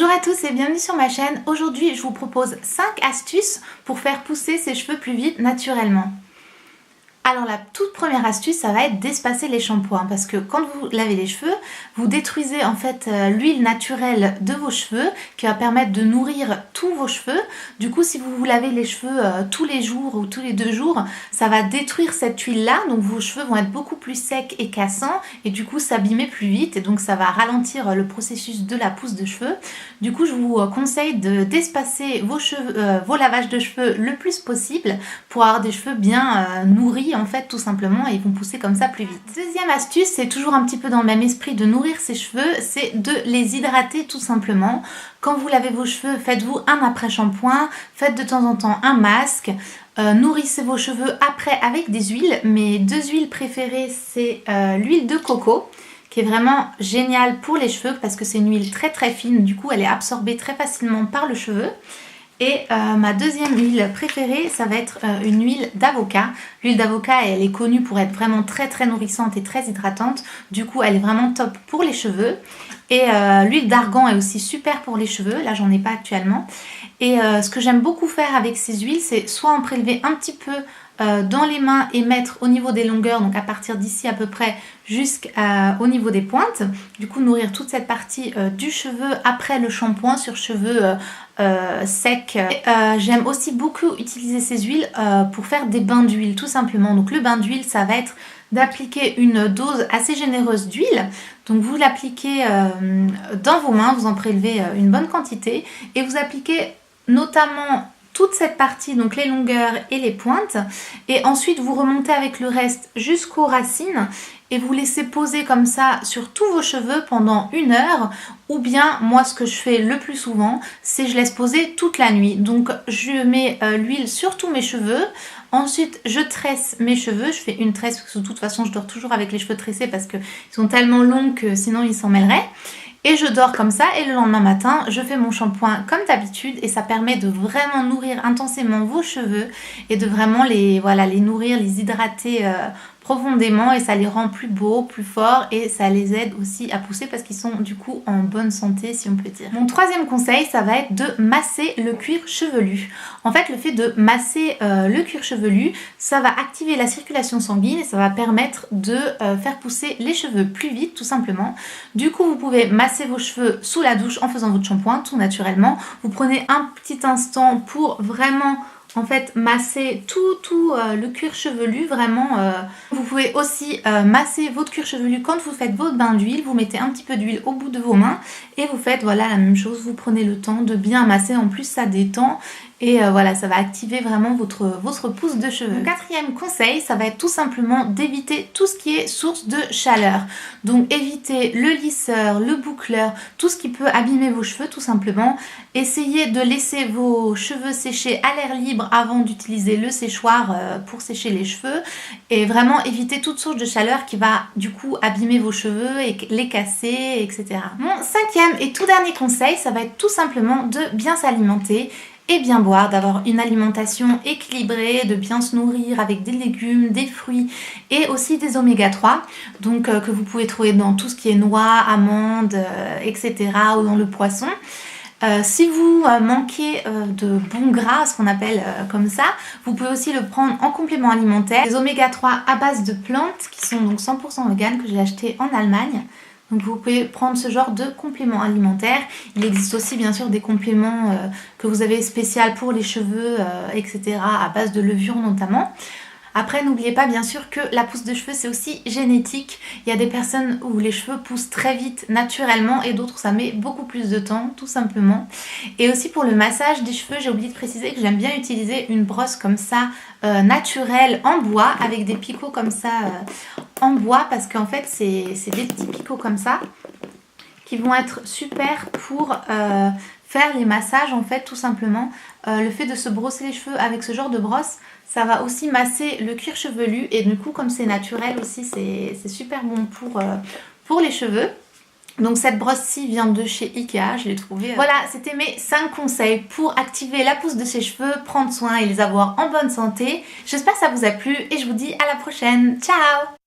Bonjour à tous et bienvenue sur ma chaîne. Aujourd'hui je vous propose 5 astuces pour faire pousser ses cheveux plus vite naturellement. Alors la toute première astuce, ça va être d'espacer les shampoings parce que quand vous lavez les cheveux, vous détruisez en fait l'huile naturelle de vos cheveux qui va permettre de nourrir tous vos cheveux. Du coup, si vous vous lavez les cheveux tous les jours ou tous les 2 jours, ça va détruire cette huile là, donc vos cheveux vont être beaucoup plus secs et cassants et du coup s'abîmer plus vite et donc ça va ralentir le processus de la pousse de cheveux. Du coup, je vous conseille d'espacer vos lavages de cheveux le plus possible pour avoir des cheveux bien nourris en fait tout simplement et ils vont pousser comme ça plus vite. Deuxième astuce, c'est toujours un petit peu dans le même esprit de nourrir ses cheveux, c'est de les hydrater tout simplement. Quand vous lavez vos cheveux, faites-vous un après-shampoing, faites de temps en temps un masque, nourrissez vos cheveux après avec des huiles. Mes 2 huiles préférées, c'est l'huile de coco qui est vraiment géniale pour les cheveux parce que c'est une huile très très fine, du coup elle est absorbée très facilement par le cheveu. Et ma deuxième huile préférée, ça va être une huile d'avocat. L'huile d'avocat, elle est connue pour être vraiment très très nourrissante et très hydratante. Du coup, elle est vraiment top pour les cheveux. Et l'huile d'argan est aussi super pour les cheveux. Là, j'en ai pas actuellement. Et ce que j'aime beaucoup faire avec ces huiles, c'est soit en prélever un petit peu dans les mains et mettre au niveau des longueurs, donc à partir d'ici à peu près jusqu'au niveau des pointes. Du coup, nourrir toute cette partie du cheveu après le shampoing sur cheveux secs. J'aime aussi beaucoup utiliser ces huiles pour faire des bains d'huile, tout simplement. Donc le bain d'huile, ça va être d'appliquer une dose assez généreuse d'huile. Donc vous l'appliquez dans vos mains, vous en prélevez une bonne quantité et vous appliquez notamment toute cette partie, donc les longueurs et les pointes, et ensuite vous remontez avec le reste jusqu'aux racines et vous laissez poser comme ça sur tous vos cheveux pendant 1 heure, ou bien moi ce que je fais le plus souvent, c'est je laisse poser toute la nuit. Donc je mets l'huile sur tous mes cheveux, ensuite je tresse mes cheveux, je fais une tresse parce que de toute façon je dors toujours avec les cheveux tressés parce qu'ils sont tellement longs que sinon ils s'en mêleraient. Et je dors comme ça et le lendemain matin, je fais mon shampoing comme d'habitude et ça permet de vraiment nourrir intensément vos cheveux et de vraiment les nourrir, les hydrater profondément et ça les rend plus beaux, plus forts et ça les aide aussi à pousser parce qu'ils sont du coup en bonne santé si on peut dire. Mon troisième conseil, ça va être de masser le cuir chevelu. En fait, le fait de masser le cuir chevelu, ça va activer la circulation sanguine et ça va permettre de faire pousser les cheveux plus vite tout simplement. Du coup, vous pouvez masser vos cheveux sous la douche en faisant votre shampoing tout naturellement. Vous prenez un petit instant pour vraiment en fait masser tout le cuir chevelu vraiment. Vous pouvez aussi masser votre cuir chevelu quand vous faites votre bain d'huile. Vous mettez un petit peu d'huile au bout de vos mains et vous faites voilà la même chose. Vous prenez le temps de bien masser, en plus ça détend. Et voilà, ça va activer vraiment votre pousse de cheveux. Le quatrième conseil, ça va être tout simplement d'éviter tout ce qui est source de chaleur. Donc évitez le lisseur, le boucleur, tout ce qui peut abîmer vos cheveux tout simplement. Essayez de laisser vos cheveux sécher à l'air libre avant d'utiliser le séchoir pour sécher les cheveux. Et vraiment éviter toute source de chaleur qui va du coup abîmer vos cheveux et les casser, etc. Mon cinquième et tout dernier conseil, ça va être tout simplement de bien s'alimenter et bien boire, d'avoir une alimentation équilibrée, de bien se nourrir avec des légumes, des fruits et aussi des oméga 3 donc que vous pouvez trouver dans tout ce qui est noix, amandes, etc. ou dans le poisson. Si vous manquez de bons gras, ce qu'on appelle comme ça, vous pouvez aussi le prendre en complément alimentaire. Les oméga 3 à base de plantes qui sont donc 100% vegan que j'ai acheté en Allemagne. Donc vous pouvez prendre ce genre de compléments alimentaires. Il existe aussi bien sûr des compléments que vous avez spécial pour les cheveux, etc. à base de levure notamment. Après, n'oubliez pas bien sûr que la pousse de cheveux c'est aussi génétique. Il y a des personnes où les cheveux poussent très vite naturellement et d'autres ça met beaucoup plus de temps tout simplement. Et aussi pour le massage des cheveux, j'ai oublié de préciser que j'aime bien utiliser une brosse comme ça naturelle en bois avec des picots comme ça en bois parce qu'en fait c'est des petits picots comme ça qui vont être super pour faire les massages en fait tout simplement. Le fait de se brosser les cheveux avec ce genre de brosse, ça va aussi masser le cuir chevelu et du coup comme c'est naturel aussi c'est super bon pour les cheveux. Donc cette brosse-ci vient de chez Ikea, je l'ai trouvée. Voilà, c'était mes 5 conseils pour activer la pousse de ses cheveux, prendre soin et les avoir en bonne santé. J'espère que ça vous a plu et je vous dis à la prochaine. Ciao!